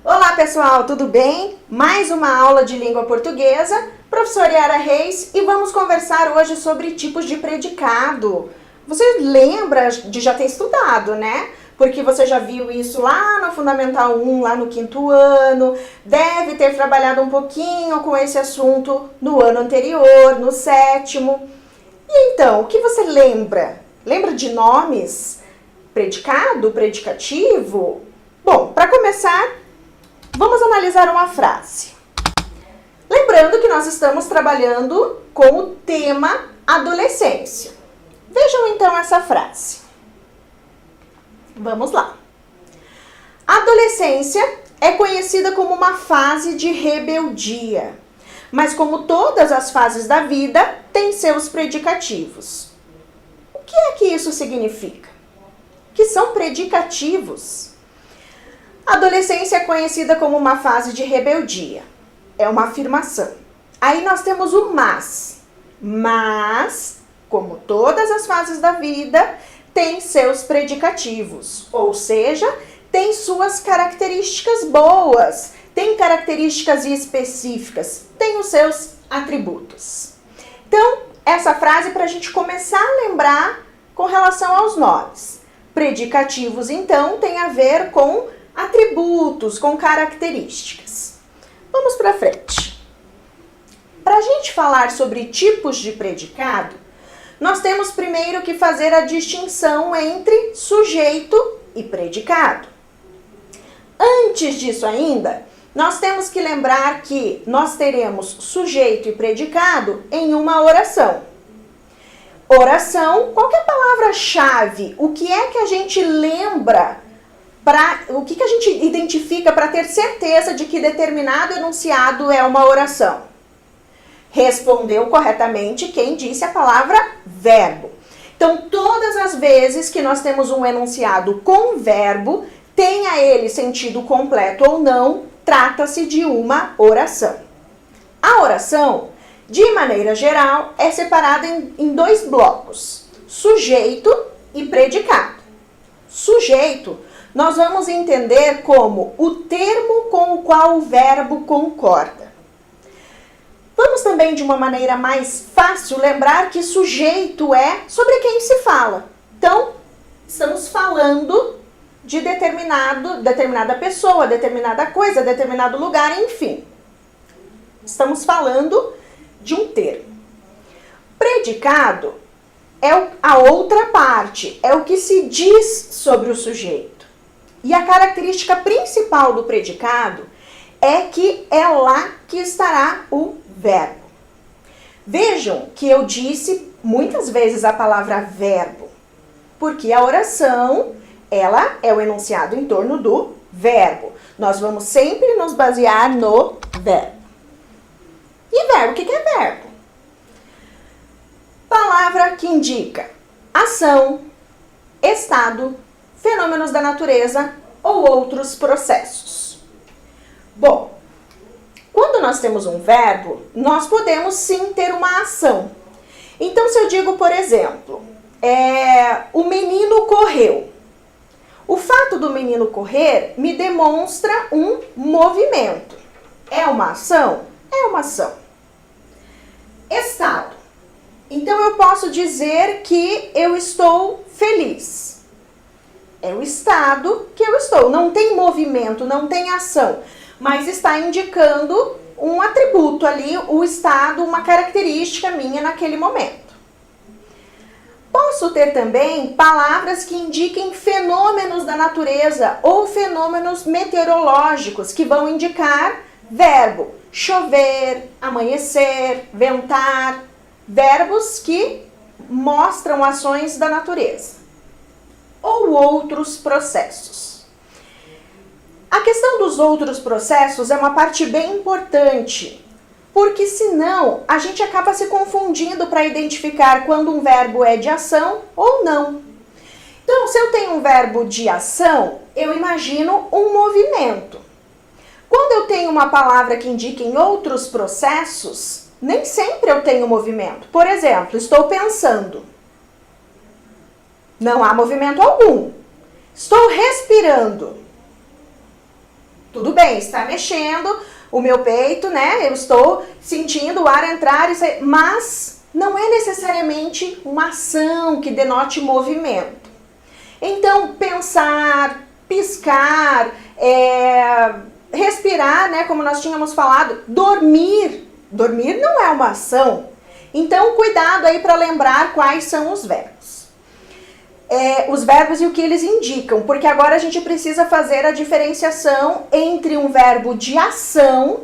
Olá pessoal, tudo bem? Mais uma aula de língua portuguesa, professora Yara Reis, e vamos conversar hoje sobre tipos de predicado. Você lembra de já ter estudado, né? Porque você já viu isso lá no Fundamental 1, lá no 5º ano, deve ter trabalhado um pouquinho com esse assunto no ano anterior, no 7º. E então, o que você lembra? Lembra de nomes? Predicado, predicativo? Bom, para começar, vamos analisar uma frase. Lembrando que nós estamos trabalhando com o tema adolescência. Vejam então essa frase. Vamos lá. A adolescência é conhecida como uma fase de rebeldia, mas como todas as fases da vida, tem seus predicativos. O que é que isso significa? Que são predicativos. A adolescência é conhecida como uma fase de rebeldia. É uma afirmação. Aí nós temos o mas. Mas, como todas as fases da vida, tem seus predicativos. Ou seja, tem suas características boas, tem características específicas, tem os seus atributos. Então, essa frase para a gente começar a lembrar com relação aos nomes. Predicativos, então, tem a ver com atributos, com características. Vamos para frente. Para a gente falar sobre tipos de predicado, nós temos primeiro que fazer a distinção entre sujeito e predicado. Antes disso ainda, nós temos que lembrar que nós teremos sujeito e predicado em uma oração. Oração, qual que é a palavra-chave? O que é que a gente lembra? O que a gente identifica para ter certeza de que determinado enunciado é uma oração? Respondeu corretamente quem disse a palavra verbo. Então, todas as vezes que nós temos um enunciado com verbo, tenha ele sentido completo ou não, trata-se de uma oração. A oração, de maneira geral, é separada em dois blocos: sujeito e predicado. Sujeito, nós vamos entender como o termo com o qual o verbo concorda. Vamos também, de uma maneira mais fácil, lembrar que sujeito é sobre quem se fala. Então, estamos falando de determinada pessoa, determinada coisa, determinado lugar, enfim. Estamos falando de um termo. Predicado é a outra parte, é o que se diz sobre o sujeito. E a característica principal do predicado é que é lá que estará o verbo. Vejam que eu disse muitas vezes a palavra verbo, porque a oração, ela é o enunciado em torno do verbo. Nós vamos sempre nos basear no verbo. E verbo, o que é verbo? Palavra que indica ação, estado, fenômenos da natureza ou outros processos. Bom, quando nós temos um verbo, nós podemos sim ter uma ação. Então, se eu digo, por exemplo, o menino correu. O fato do menino correr me demonstra um movimento. É uma ação? É uma ação. Estado. Então, eu posso dizer que eu estou feliz. É o estado que eu estou. Não tem movimento, não tem ação, mas está indicando um atributo ali, o estado, uma característica minha naquele momento. Posso ter também palavras que indiquem fenômenos da natureza ou fenômenos meteorológicos que vão indicar verbo. Chover, amanhecer, ventar, verbos que mostram ações da natureza. Ou outros processos. A questão dos outros processos é uma parte bem importante, porque senão a gente acaba se confundindo para identificar quando um verbo é de ação ou não. Então, se eu tenho um verbo de ação, eu imagino um movimento. Quando eu tenho uma palavra que indica em outros processos, nem sempre eu tenho movimento. Por exemplo, estou pensando. Não há movimento algum. Estou respirando. Tudo bem, está mexendo o meu peito, né? Eu estou sentindo o ar entrar e sair, mas não é necessariamente uma ação que denote movimento. Então, pensar, piscar, respirar, né? Como nós tínhamos falado, dormir. Dormir não é uma ação. Então, cuidado aí para lembrar quais são os verbos. Os verbos e o que eles indicam, porque agora a gente precisa fazer a diferenciação entre um verbo de ação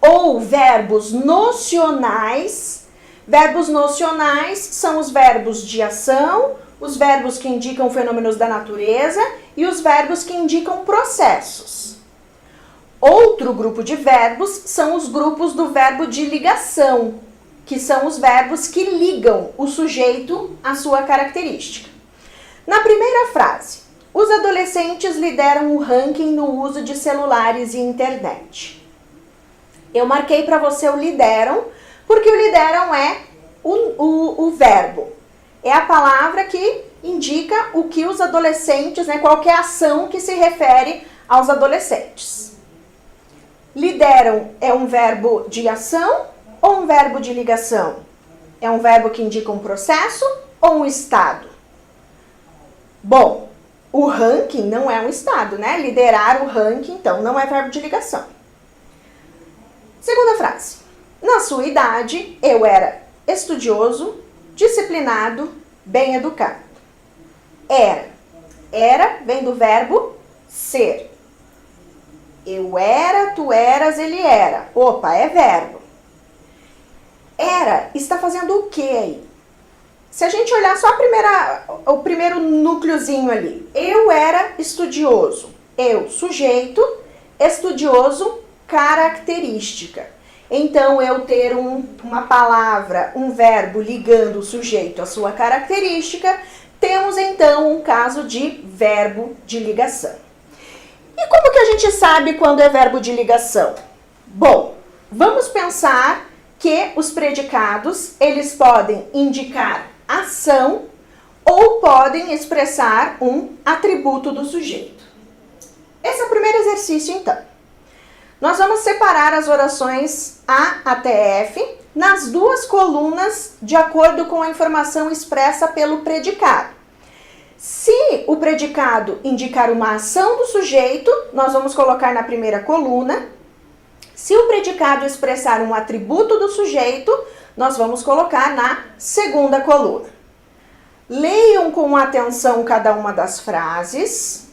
ou verbos nocionais. Verbos nocionais são os verbos de ação, os verbos que indicam fenômenos da natureza e os verbos que indicam processos. Outro grupo de verbos são os grupos do verbo de ligação, que são os verbos que ligam o sujeito à sua característica. Na primeira frase, os adolescentes lideram o ranking no uso de celulares e internet. Eu marquei para você o lideram, porque o lideram é o verbo. É a palavra que indica o que os adolescentes, né, qualquer ação que se refere aos adolescentes. Lideram é um verbo de ação ou um verbo de ligação? É um verbo que indica um processo ou um estado? Bom, o ranking não é um estado, né? Liderar o ranking, então, não é verbo de ligação. Segunda frase. Na sua idade, eu era estudioso, disciplinado, bem educado. Era. Era vem do verbo ser. Eu era, tu eras, ele era. Opa, é verbo. Era está fazendo o que aí? Se a gente olhar só o primeiro núcleozinho ali, eu era estudioso. Eu, sujeito, estudioso, característica. Então, eu ter uma palavra, um verbo ligando o sujeito à sua característica, temos então um caso de verbo de ligação. E como que a gente sabe quando é verbo de ligação? Bom, vamos pensar que os predicados, eles podem indicar ação ou podem expressar um atributo do sujeito. Esse é o primeiro exercício, então. Nós vamos separar as orações A até F nas duas colunas de acordo com a informação expressa pelo predicado. Se o predicado indicar uma ação do sujeito, nós vamos colocar na primeira coluna. Se o predicado expressar um atributo do sujeito, nós vamos colocar na segunda coluna. Leiam com atenção cada uma das frases,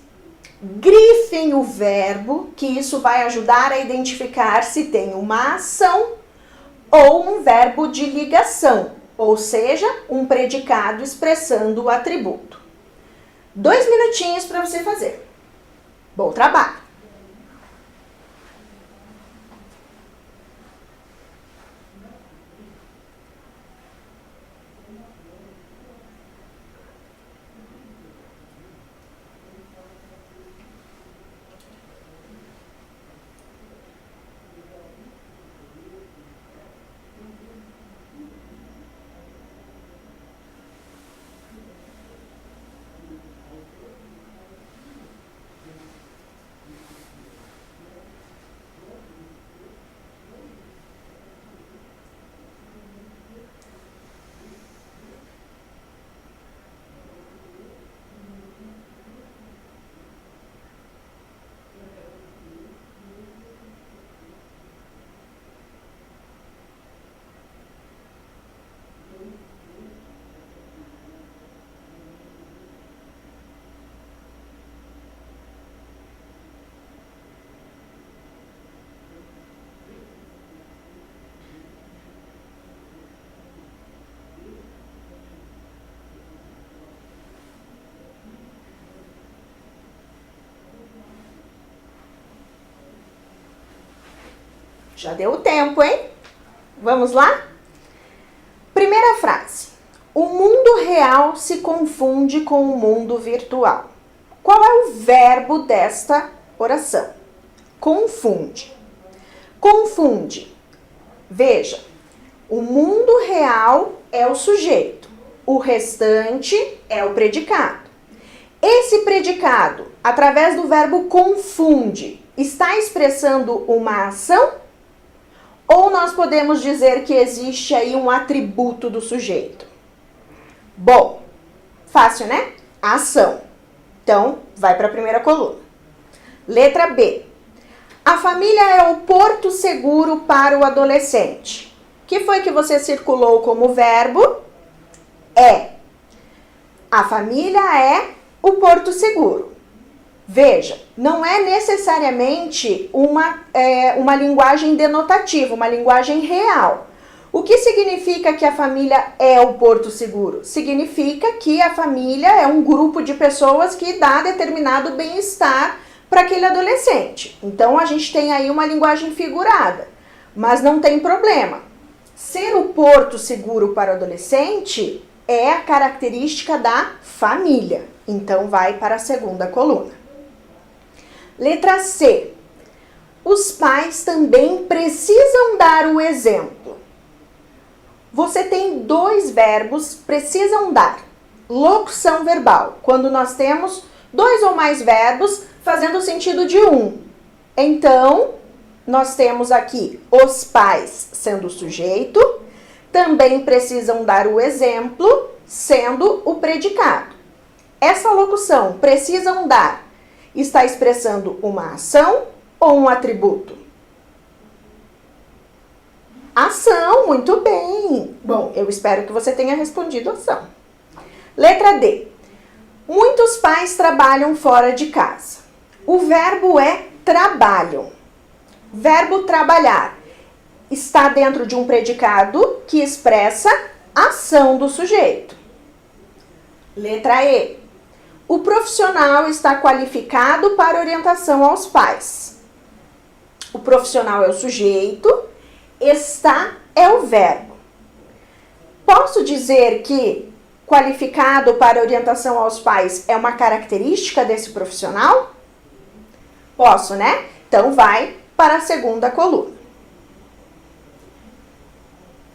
grifem o verbo, que isso vai ajudar a identificar se tem uma ação ou um verbo de ligação, ou seja, um predicado expressando o atributo. 2 minutinhos para você fazer. Bom trabalho! Já deu o tempo, hein? Vamos lá? Primeira frase. O mundo real se confunde com o mundo virtual. Qual é o verbo desta oração? Confunde. Confunde. Veja, O mundo real é o sujeito, o restante é o predicado. Esse predicado, através do verbo confunde, está expressando uma ação? Ou nós podemos dizer que existe aí um atributo do sujeito? Bom, fácil, né? Ação. Então, vai para a primeira coluna. Letra B. A família é o porto seguro para o adolescente. O que foi que você circulou como verbo? É. A família é o porto seguro. Veja, não é necessariamente uma linguagem denotativa, uma linguagem real. O que significa que a família é o porto seguro? Significa que a família é um grupo de pessoas que dá determinado bem-estar para aquele adolescente. Então, a gente tem aí uma linguagem figurada, mas não tem problema. Ser o porto seguro para o adolescente é a característica da família. Então, vai para a segunda coluna. Letra C. Os pais também precisam dar o exemplo. Você tem dois verbos, precisam dar. Locução verbal, quando nós temos dois ou mais verbos fazendo o sentido de um. Então, nós temos aqui os pais sendo o sujeito, também precisam dar o exemplo sendo o predicado. Essa locução, precisam dar, está expressando uma ação ou um atributo? Ação, muito bem. Bom, eu espero que você tenha respondido ação. Letra D. Muitos pais trabalham fora de casa. O verbo é trabalham. Verbo trabalhar está dentro de um predicado que expressa ação do sujeito. Letra E. O profissional está qualificado para orientação aos pais. O profissional é o sujeito, está é o verbo. Posso dizer que qualificado para orientação aos pais é uma característica desse profissional? Posso, né? Então, vai para a segunda coluna.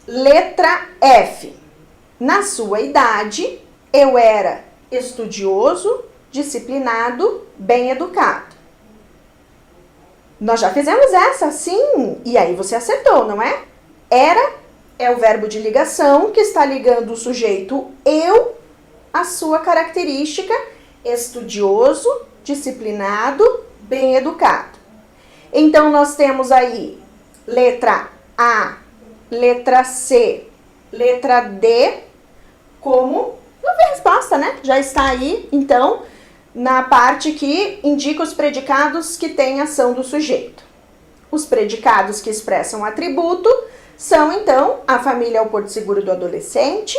Letra F. Na sua idade, eu era estudioso, disciplinado, bem educado. Nós já fizemos essa, sim, e aí você acertou, não é? Era é o verbo de ligação que está ligando o sujeito eu à sua característica estudioso, disciplinado, bem educado. Então, nós temos aí letra A, letra C, letra D como não vem resposta, né? Já está aí, então, na parte que indica os predicados que têm ação do sujeito. Os predicados que expressam atributo são, então, a família é o porto seguro do adolescente,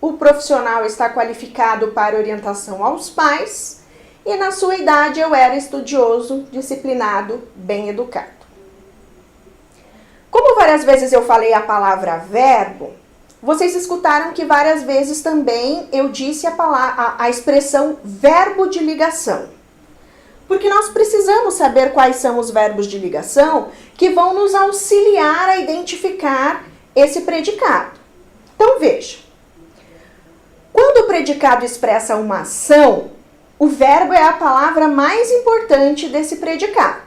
o profissional está qualificado para orientação aos pais e na sua idade eu era estudioso, disciplinado, bem educado. Como várias vezes eu falei a palavra verbo, vocês escutaram que várias vezes também eu disse a expressão verbo de ligação. Porque nós precisamos saber quais são os verbos de ligação que vão nos auxiliar a identificar esse predicado. Então, veja. Quando o predicado expressa uma ação, o verbo é a palavra mais importante desse predicado.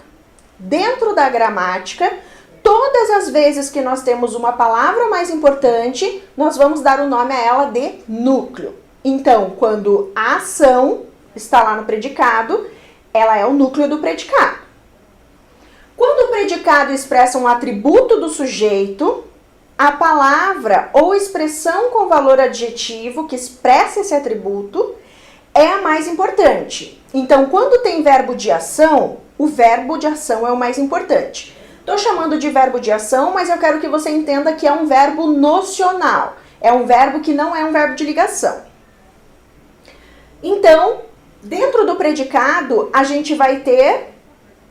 Dentro da gramática, todas as vezes que nós temos uma palavra mais importante, nós vamos dar o nome a ela de núcleo. Então, quando a ação está lá no predicado, ela é o núcleo do predicado. Quando o predicado expressa um atributo do sujeito, a palavra ou expressão com valor adjetivo que expressa esse atributo é a mais importante. Então, quando tem verbo de ação, o verbo de ação é o mais importante. Estou chamando de verbo de ação, mas eu quero que você entenda que é um verbo nocional. É um verbo que não é um verbo de ligação. Então, dentro do predicado, a gente vai ter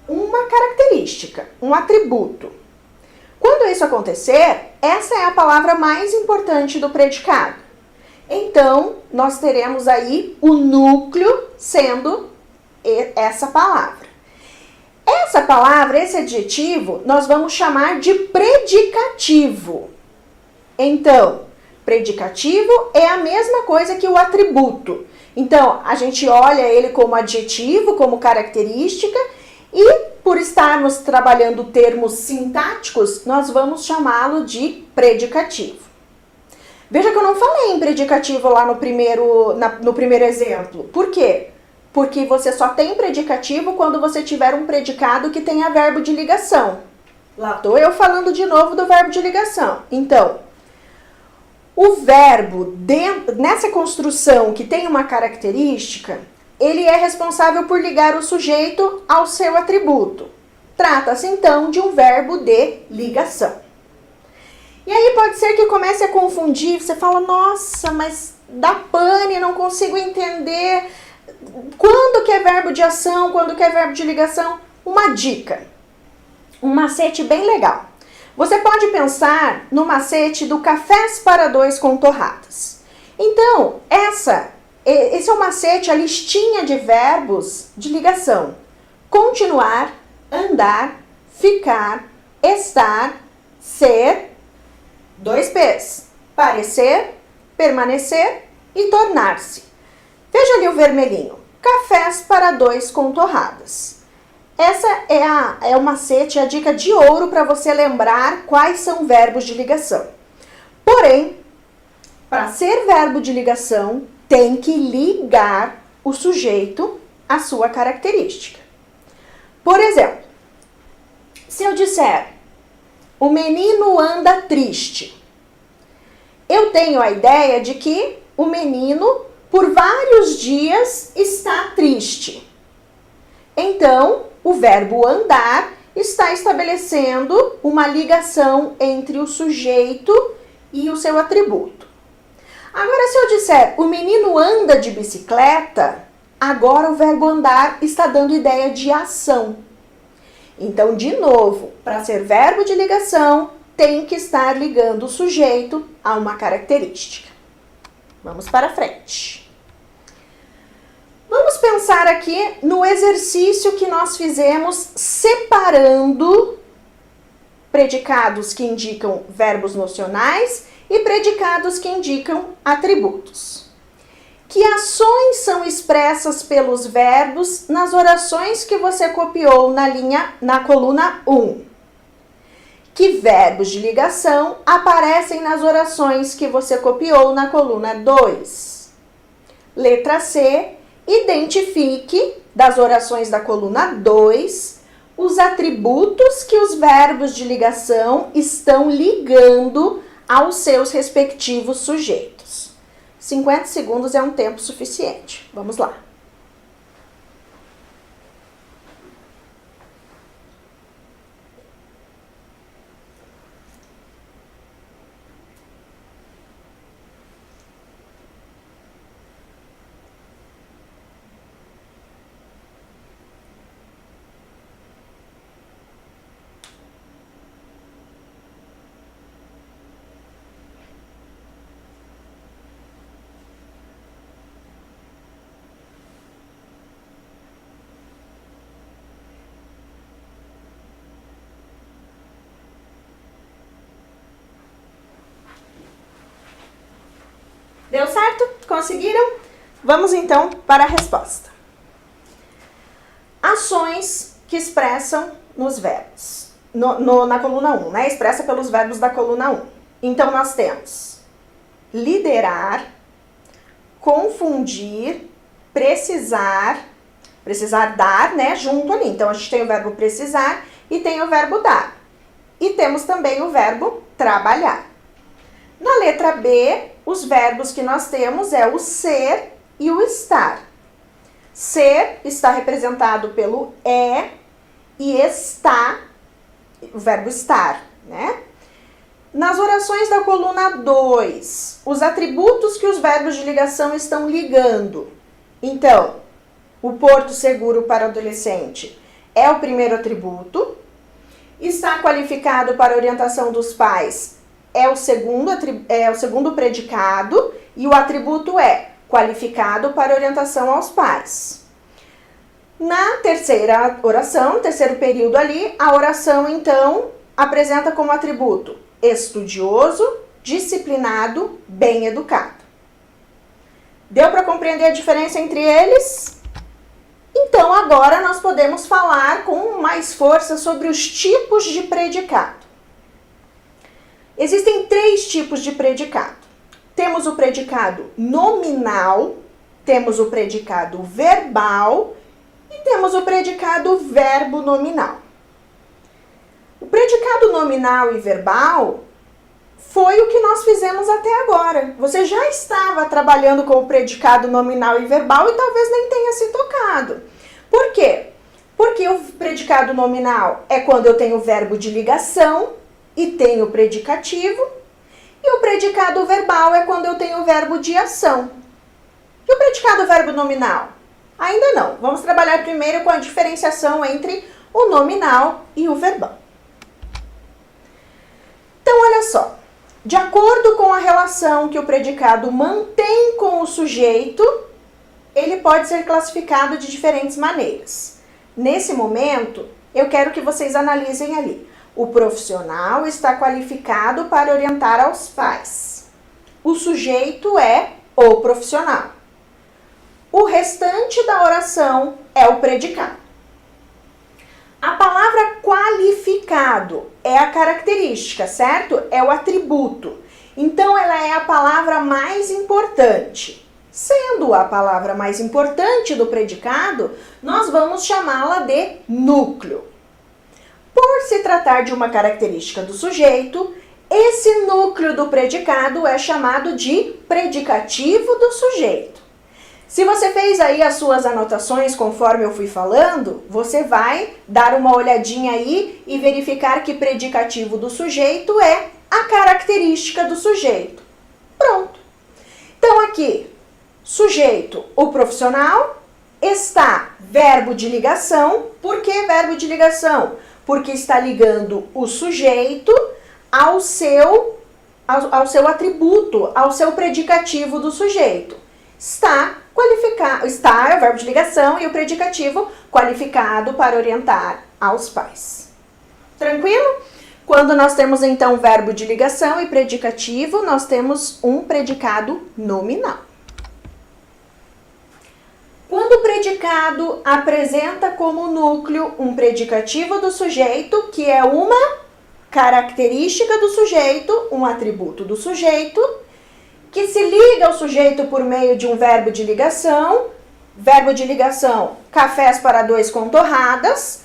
uma característica, um atributo. Quando isso acontecer, essa é a palavra mais importante do predicado. Então, nós teremos aí o núcleo sendo essa palavra. Essa palavra, esse adjetivo, nós vamos chamar de predicativo. Então, predicativo é a mesma coisa que o atributo. Então, a gente olha ele como adjetivo, como característica, e por estarmos trabalhando termos sintáticos, nós vamos chamá-lo de predicativo. Veja que eu não falei em predicativo lá no primeiro exemplo. Por quê? Porque você só tem predicativo quando você tiver um predicado que tenha verbo de ligação. Lá estou eu falando de novo do verbo de ligação. Então, o verbo, nessa construção que tem uma característica, ele é responsável por ligar o sujeito ao seu atributo. Trata-se, então, de um verbo de ligação. E aí pode ser que comece a confundir, você fala, nossa, mas dá pane, não consigo entender quando que é verbo de ação, quando que é verbo de ligação. Uma dica, um macete bem legal. Você pode pensar no macete do cafés para dois com torradas. Então, esse é o macete, a listinha de verbos de ligação. Continuar, andar, ficar, estar, ser, 2 P's, parecer, permanecer e tornar-se. Veja ali o vermelhinho, cafés para dois com torradas. Essa é o macete, a dica de ouro para você lembrar quais são verbos de ligação. Porém, para ser verbo de ligação, tem que ligar o sujeito à sua característica. Por exemplo, se eu disser, o menino anda triste, eu tenho a ideia de que o menino, por vários dias, está triste. Então, o verbo andar está estabelecendo uma ligação entre o sujeito e o seu atributo. Agora, se eu disser, o menino anda de bicicleta, agora o verbo andar está dando ideia de ação. Então, de novo, para ser verbo de ligação, tem que estar ligando o sujeito a uma característica. Vamos para frente. Vamos pensar aqui no exercício que nós fizemos separando predicados que indicam verbos nocionais e predicados que indicam atributos. Que ações são expressas pelos verbos nas orações que você copiou na coluna 1? Que verbos de ligação aparecem nas orações que você copiou na coluna 2? Letra C. Identifique, das orações da coluna 2, os atributos que os verbos de ligação estão ligando aos seus respectivos sujeitos. 50 segundos é um tempo suficiente. Vamos lá. Deu certo? Conseguiram? Vamos então para a resposta. Ações que expressam nos verbos. Na coluna 1, né? Expressa pelos verbos da coluna 1. Então, nós temos liderar, confundir, precisar dar, né? Junto ali. Então, a gente tem o verbo precisar e tem o verbo dar. E temos também o verbo trabalhar. Na letra B, os verbos que nós temos é o ser e o estar. Ser está representado pelo e está, o verbo estar, né? Nas orações da coluna 2, os atributos que os verbos de ligação estão ligando. Então, o porto seguro para o adolescente é o primeiro atributo. Está qualificado para a orientação dos pais é o segundo predicado e o atributo é qualificado para orientação aos pais. Na terceira oração, no terceiro período ali, a oração então apresenta como atributo estudioso, disciplinado, bem educado. Deu para compreender a diferença entre eles? Então agora nós podemos falar com mais força sobre os tipos de predicado. Existem 3 tipos de predicado. Temos o predicado nominal, temos o predicado verbal e temos o predicado verbo nominal. O predicado nominal e verbal foi o que nós fizemos até agora. Você já estava trabalhando com o predicado nominal e verbal e talvez nem tenha se tocado. Por quê? Porque o predicado nominal é quando eu tenho o verbo de ligação e tenho o predicativo, e o predicado verbal é quando eu tenho o verbo de ação. E o predicado verbo nominal? Ainda não. Vamos trabalhar primeiro com a diferenciação entre o nominal e o verbal. Então, olha só. De acordo com a relação que o predicado mantém com o sujeito, ele pode ser classificado de diferentes maneiras. Nesse momento, eu quero que vocês analisem ali. O profissional está qualificado para orientar aos pais. O sujeito é o profissional. O restante da oração é o predicado. A palavra qualificado é a característica, certo? É o atributo. Então, ela é a palavra mais importante. Sendo a palavra mais importante do predicado, nós vamos chamá-la de núcleo. Por se tratar de uma característica do sujeito, esse núcleo do predicado é chamado de predicativo do sujeito. Se você fez aí as suas anotações conforme eu fui falando, você vai dar uma olhadinha aí e verificar que predicativo do sujeito é a característica do sujeito. Pronto. Então aqui, sujeito, o profissional, está verbo de ligação. Por que verbo de ligação? Porque está ligando o sujeito ao seu atributo, ao seu predicativo do sujeito. Está é o verbo de ligação e o predicativo qualificado para orientar aos pais. Tranquilo? Quando nós temos então verbo de ligação e predicativo, nós temos um predicado nominal. Quando o predicado apresenta como núcleo um predicativo do sujeito, que é uma característica do sujeito, um atributo do sujeito, que se liga ao sujeito por meio de um verbo de ligação, cafés para 2 com torradas,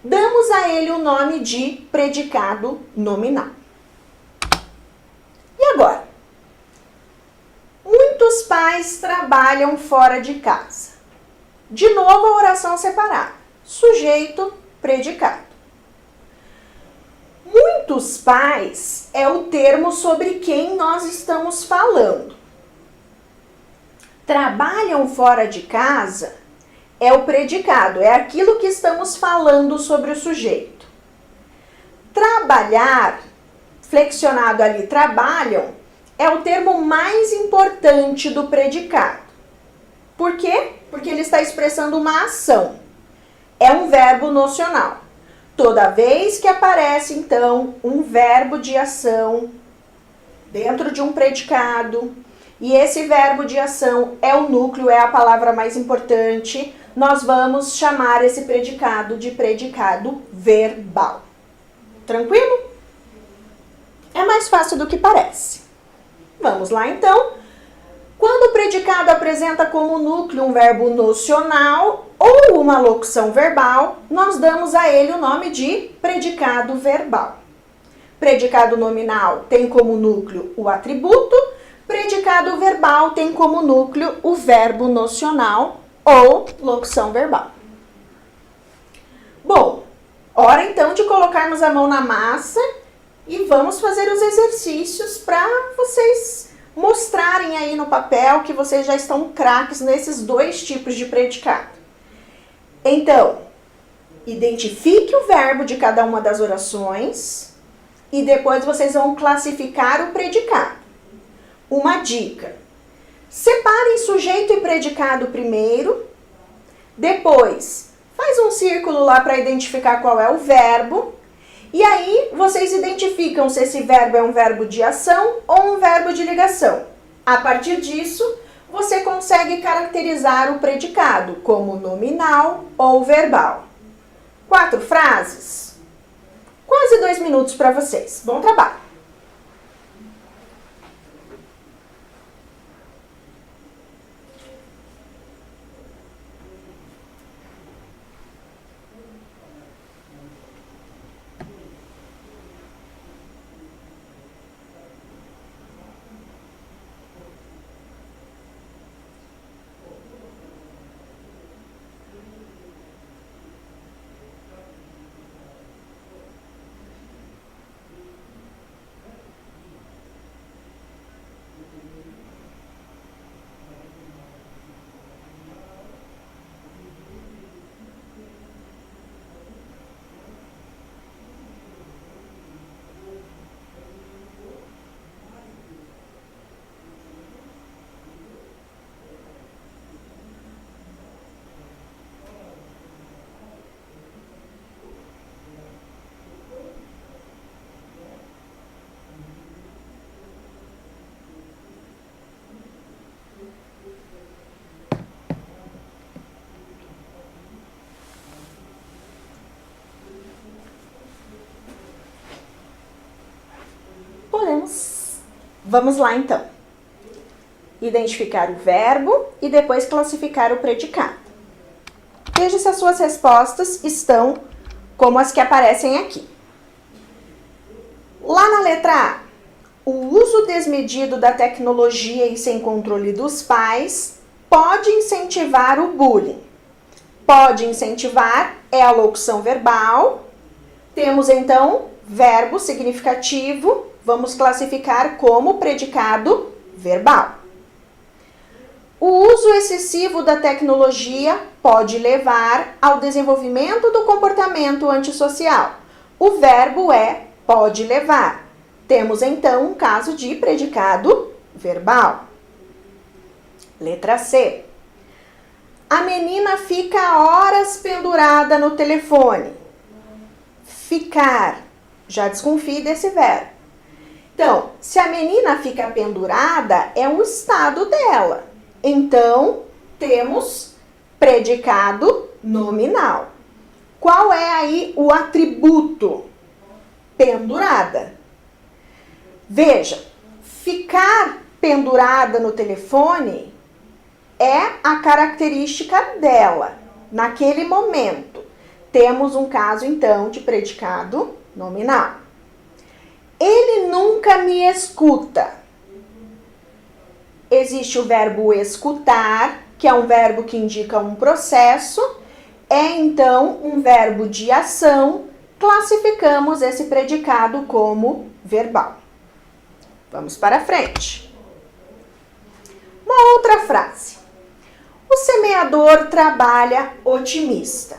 damos a ele o nome de predicado nominal. E agora? Muitos pais trabalham fora de casa. De novo a oração separada. Sujeito, predicado. Muitos pais é o termo sobre quem nós estamos falando. Trabalham fora de casa é o predicado, é aquilo que estamos falando sobre o sujeito. Trabalhar, flexionado ali, trabalham, é o termo mais importante do predicado. Por quê? Porque ele está expressando uma ação. É um verbo nocional. Toda vez que aparece, então, um verbo de ação dentro de um predicado, e esse verbo de ação é o núcleo, é a palavra mais importante, nós vamos chamar esse predicado de predicado verbal. Tranquilo? É mais fácil do que parece. Vamos lá, então. Quando o predicado apresenta como núcleo um verbo nocional ou uma locução verbal, nós damos a ele o nome de predicado verbal. Predicado nominal tem como núcleo o atributo, predicado verbal tem como núcleo o verbo nocional ou locução verbal. Bom, hora então de colocarmos a mão na massa e vamos fazer os exercícios para vocês mostrarem aí no papel que vocês já estão craques nesses 2 tipos de predicado. Então, identifique o verbo de cada uma das orações e depois vocês vão classificar o predicado. Uma dica: separem sujeito e predicado primeiro, depois faz um círculo lá para identificar qual é o verbo E aí, vocês identificam se esse verbo é um verbo de ação ou um verbo de ligação. A partir disso, você consegue caracterizar o predicado como nominal ou verbal. 4 frases. Quase 2 minutos para vocês. Bom trabalho! Vamos lá então. Identificar o verbo e depois classificar o predicado. Veja se as suas respostas estão como as que aparecem aqui. Lá na letra A, o uso desmedido da tecnologia e sem controle dos pais pode incentivar o bullying. Pode incentivar é a locução verbal. Temos então verbo significativo. Vamos classificar como predicado verbal. O uso excessivo da tecnologia pode levar ao desenvolvimento do comportamento antissocial. O verbo é pode levar. Temos então um caso de predicado verbal. Letra C. A menina fica horas pendurada no telefone. Ficar. Já desconfie desse verbo. Então, se a menina fica pendurada, é um estado dela. Então, temos predicado nominal. Qual é aí o atributo? Pendurada. Veja, ficar pendurada no telefone é a característica dela, naquele momento. Temos um caso, então, de predicado nominal. Ele nunca me escuta. Existe o verbo escutar, que é um verbo que indica um processo. É, então, um verbo de ação. Classificamos esse predicado como verbal. Vamos para frente. Uma outra frase. O semeador trabalha otimista.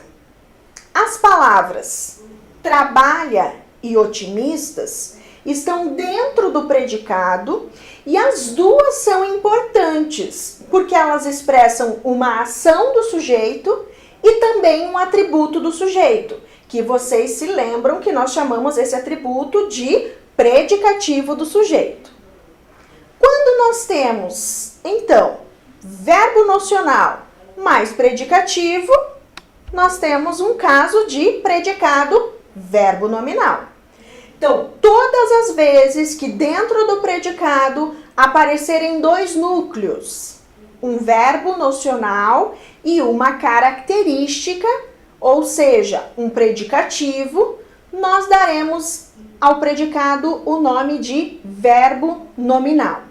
As palavras trabalha e otimistas estão dentro do predicado e as duas são importantes, porque elas expressam uma ação do sujeito e também um atributo do sujeito, que vocês se lembram que nós chamamos esse atributo de predicativo do sujeito. Quando nós temos, então, verbo nocional mais predicativo, nós temos um caso de predicado verbo nominal. Então, todas as vezes que dentro do predicado aparecerem 2 núcleos, um verbo nocional e uma característica, ou seja, um predicativo, nós daremos ao predicado o nome de verbo nominal.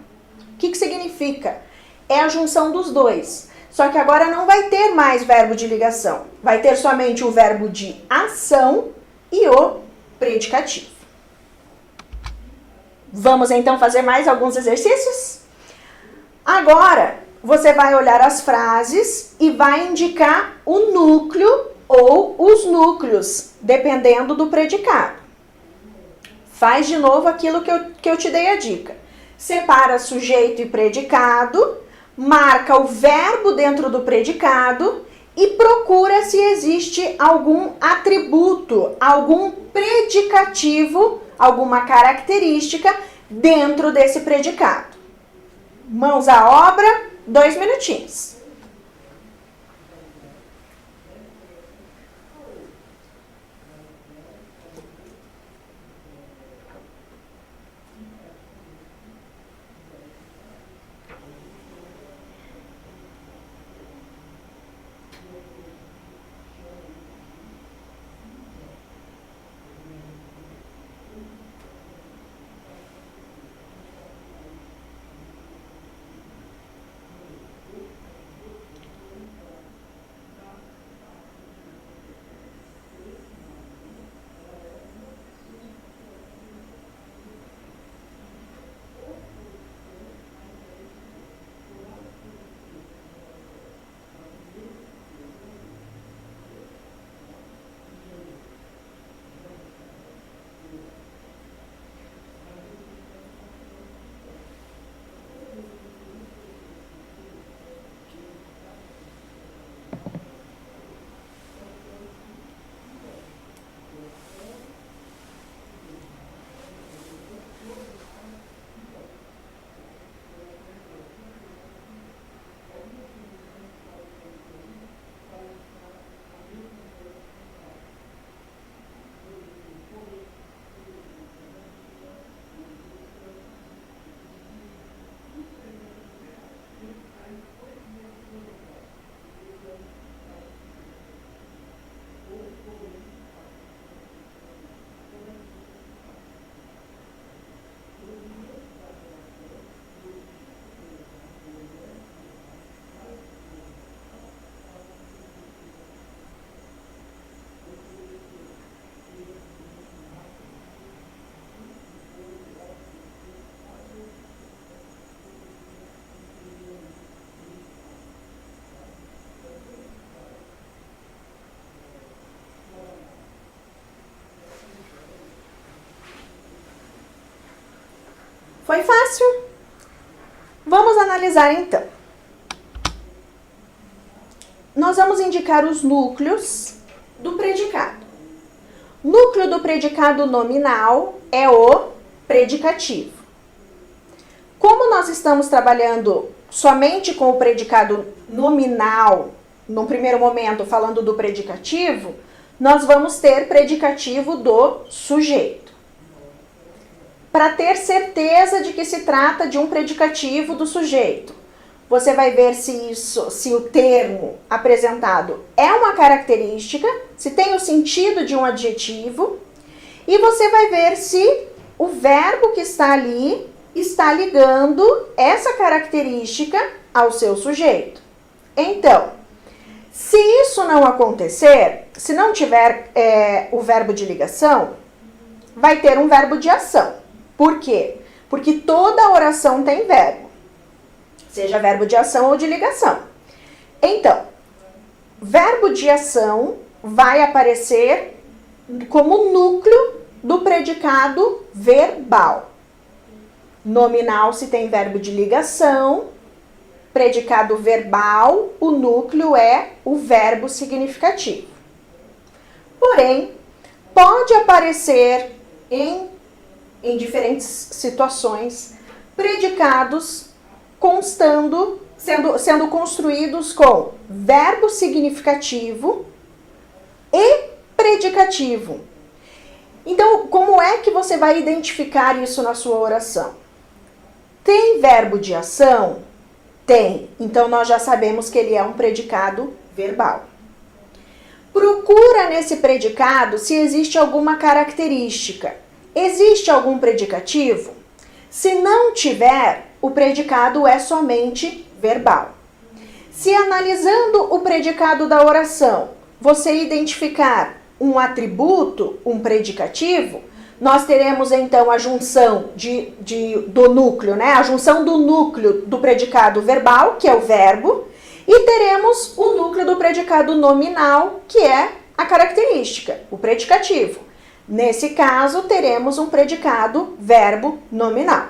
O que significa? É a junção dos dois. Só que agora não vai ter mais verbo de ligação. Vai ter somente o verbo de ação e o predicativo. Vamos então fazer mais alguns exercícios? Agora, você vai olhar as frases e vai indicar o núcleo ou os núcleos, dependendo do predicado. Faz de novo aquilo que eu te dei a dica. Separa sujeito e predicado, marca o verbo dentro do predicado e procura se existe algum atributo, algum predicativo, alguma característica dentro desse predicado. Mãos à obra, 2 minutinhos. Foi fácil? Vamos analisar então. Nós vamos indicar os núcleos do predicado. Núcleo do predicado nominal é o predicativo. Como nós estamos trabalhando somente com o predicado nominal, no primeiro momento falando do predicativo, nós vamos ter predicativo do sujeito. Para ter certeza de que se trata de um predicativo do sujeito, você vai ver se o termo apresentado é uma característica, se tem o sentido de um adjetivo, e você vai ver se o verbo que está ali está ligando essa característica ao seu sujeito. Então, se isso não acontecer, se não tiver o verbo de ligação, vai ter um verbo de ação. Por quê? Porque toda oração tem verbo, seja verbo de ação ou de ligação. Então, verbo de ação vai aparecer como núcleo do predicado verbal. Nominal se tem verbo de ligação, predicado verbal, o núcleo é o verbo significativo. Porém, pode aparecer em diferentes situações, predicados sendo construídos com verbo significativo e predicativo. Então, como é que você vai identificar isso na sua oração? Tem verbo de ação? Tem. Então, nós já sabemos que ele é um predicado verbal. Procura nesse predicado se existe alguma característica. Existe algum predicativo? Se não tiver, o predicado é somente verbal. Se analisando o predicado da oração, você identificar um atributo, um predicativo, nós teremos então a junção do núcleo, né? A junção do núcleo do predicado verbal, que é o verbo, e teremos o núcleo do predicado nominal, que é a característica, o predicativo. Nesse caso, teremos um predicado verbo nominal.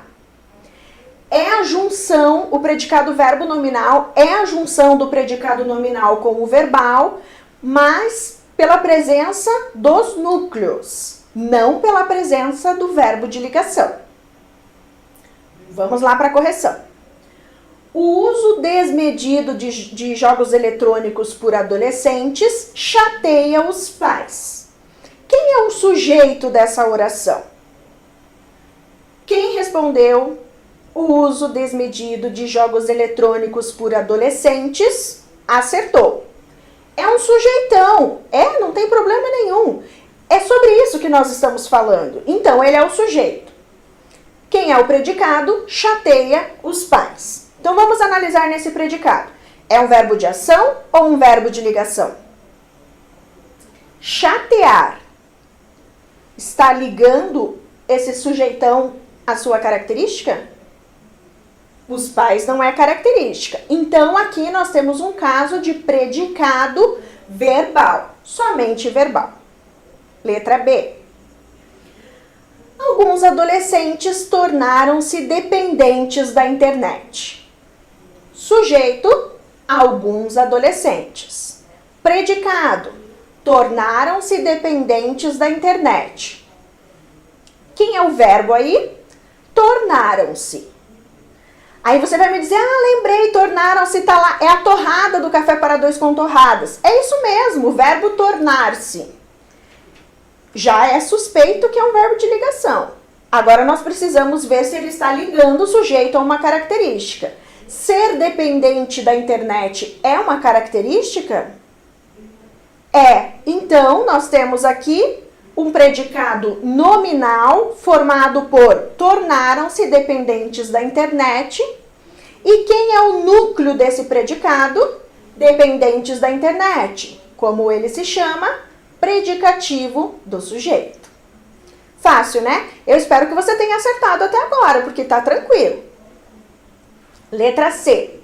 é a junção, o predicado verbo nominal é a junção do predicado nominal com o verbal, mas pela presença dos núcleos, não pela presença do verbo de ligação. Vamos lá para a correção. O uso desmedido de jogos eletrônicos por adolescentes chateia os pais. Quem é o sujeito dessa oração? Quem respondeu o uso desmedido de jogos eletrônicos por adolescentes acertou. É um sujeitão. Não tem problema nenhum. É sobre isso que nós estamos falando. Então, ele é o sujeito. Quem é o predicado chateia os pais. Então, vamos analisar nesse predicado. É um verbo de ação ou um verbo de ligação? Chatear. Está ligando esse sujeitão à sua característica? Os pais não é característica. Então, aqui nós temos um caso de predicado verbal. Somente verbal. Letra B. Alguns adolescentes tornaram-se dependentes da internet. Sujeito, alguns adolescentes. Predicado, tornaram-se dependentes da internet. Quem é o verbo aí? Tornaram-se. Aí você vai me dizer, lembrei, tornaram-se, tá lá, é a torrada do café para dois com torradas. É isso mesmo, o verbo tornar-se. Já é suspeito que é um verbo de ligação. Agora nós precisamos ver se ele está ligando o sujeito a uma característica. Ser dependente da internet é uma característica? É. Então, nós temos aqui um predicado nominal formado por tornaram-se dependentes da internet. E quem é o núcleo desse predicado? Dependentes da internet. Como ele se chama? Predicativo do sujeito. Fácil, né? Eu espero que você tenha acertado até agora, porque tá tranquilo. Letra C.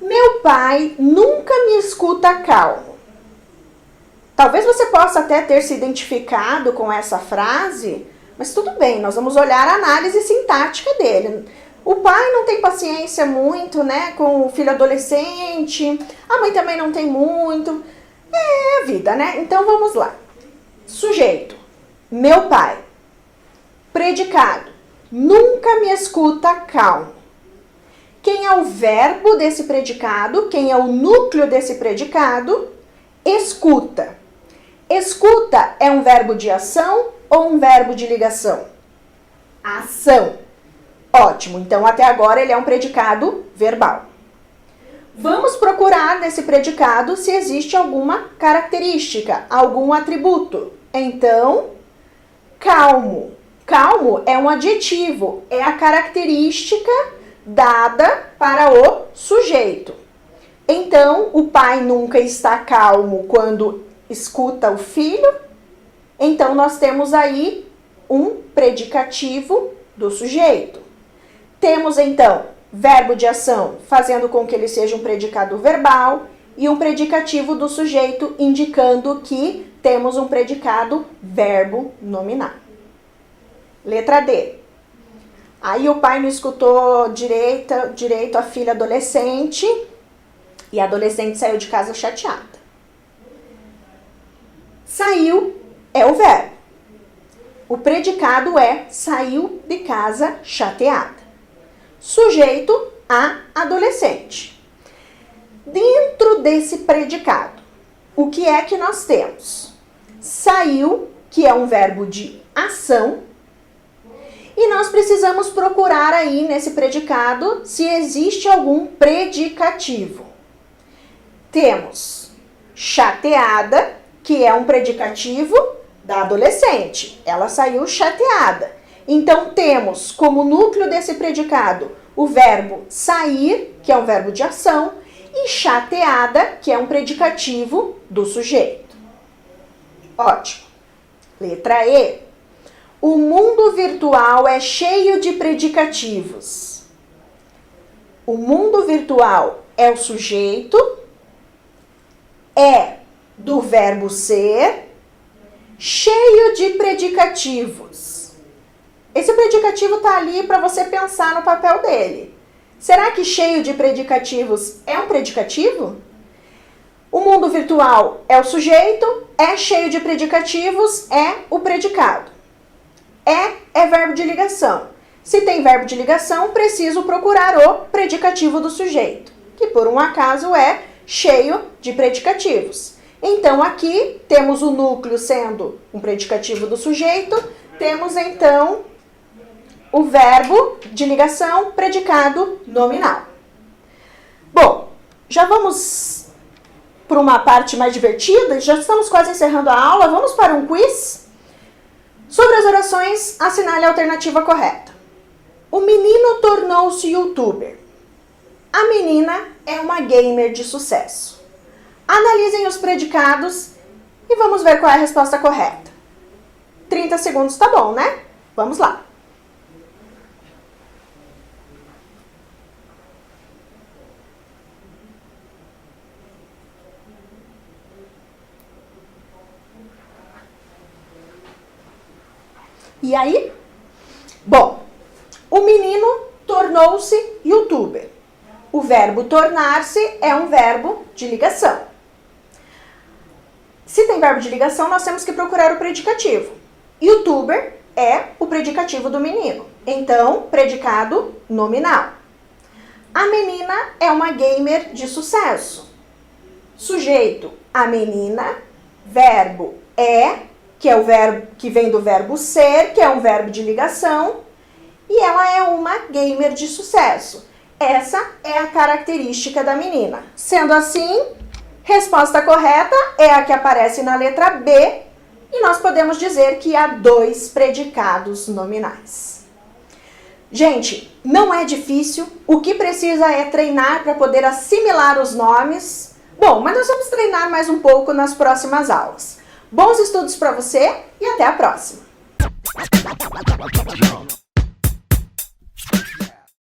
Meu pai nunca me escuta calmo. Talvez você possa até ter se identificado com essa frase, mas tudo bem, nós vamos olhar a análise sintática dele. O pai não tem paciência muito, né, com o filho adolescente, a mãe também não tem muito, é a vida, né? Então vamos lá. Sujeito, meu pai. Predicado, nunca me escuta calmo. Quem é o verbo desse predicado? Quem é o núcleo desse predicado? Escuta. Escuta é um verbo de ação ou um verbo de ligação? Ação. Ótimo, então até agora ele é um predicado verbal. Vamos procurar nesse predicado se existe alguma característica, algum atributo. Então, calmo. Calmo é um adjetivo, é a característica dada para o sujeito. Então, o pai nunca está calmo quando escuta o filho. Então, nós temos aí um predicativo do sujeito. Temos, então, verbo de ação, fazendo com que ele seja um predicado verbal, e um predicativo do sujeito, indicando que temos um predicado verbo nominal. Letra D. Aí o pai não escutou direito a filha adolescente, e a adolescente saiu de casa chateada. Saiu é o verbo. O predicado é saiu de casa chateada. Sujeito a adolescente. Dentro desse predicado, o que é que nós temos? Saiu, que é um verbo de ação, e nós precisamos procurar aí nesse predicado se existe algum predicativo. Temos chateada, que é um predicativo da adolescente. Ela saiu chateada. Então, temos como núcleo desse predicado o verbo sair, que é um verbo de ação, e chateada, que é um predicativo do sujeito. Ótimo. Letra E. O mundo virtual é cheio de predicativos. O mundo virtual é o sujeito, é do verbo ser, cheio de predicativos. Esse predicativo está ali para você pensar no papel dele. Será que cheio de predicativos é um predicativo? O mundo virtual é o sujeito, é cheio de predicativos, é o predicado. É verbo de ligação. Se tem verbo de ligação, preciso procurar o predicativo do sujeito, que por um acaso é cheio de predicativos. Então aqui temos o núcleo sendo um predicativo do sujeito, temos então o verbo de ligação, predicado nominal. Bom, já vamos para uma parte mais divertida, já estamos quase encerrando a aula, vamos para um quiz? Sobre as orações, assinale a alternativa correta. O menino tornou-se youtuber. A menina é uma gamer de sucesso. Analisem os predicados e vamos ver qual é a resposta correta. 30 segundos tá bom, né? Vamos lá. E aí? Bom, o menino tornou-se youtuber. O verbo tornar-se é um verbo de ligação. Se tem verbo de ligação, nós temos que procurar o predicativo. Youtuber é o predicativo do menino. Então, predicado nominal. A menina é uma gamer de sucesso. Sujeito, a menina. Verbo é, que é o verbo que vem do verbo ser, que é um verbo de ligação. E ela é uma gamer de sucesso. Essa é a característica da menina. Sendo assim, resposta correta é a que aparece na letra B e nós podemos dizer que há 2 predicados nominais. Gente, não é difícil, o que precisa é treinar para poder assimilar os nomes. Bom, mas nós vamos treinar mais um pouco nas próximas aulas. Bons estudos para você e até a próxima!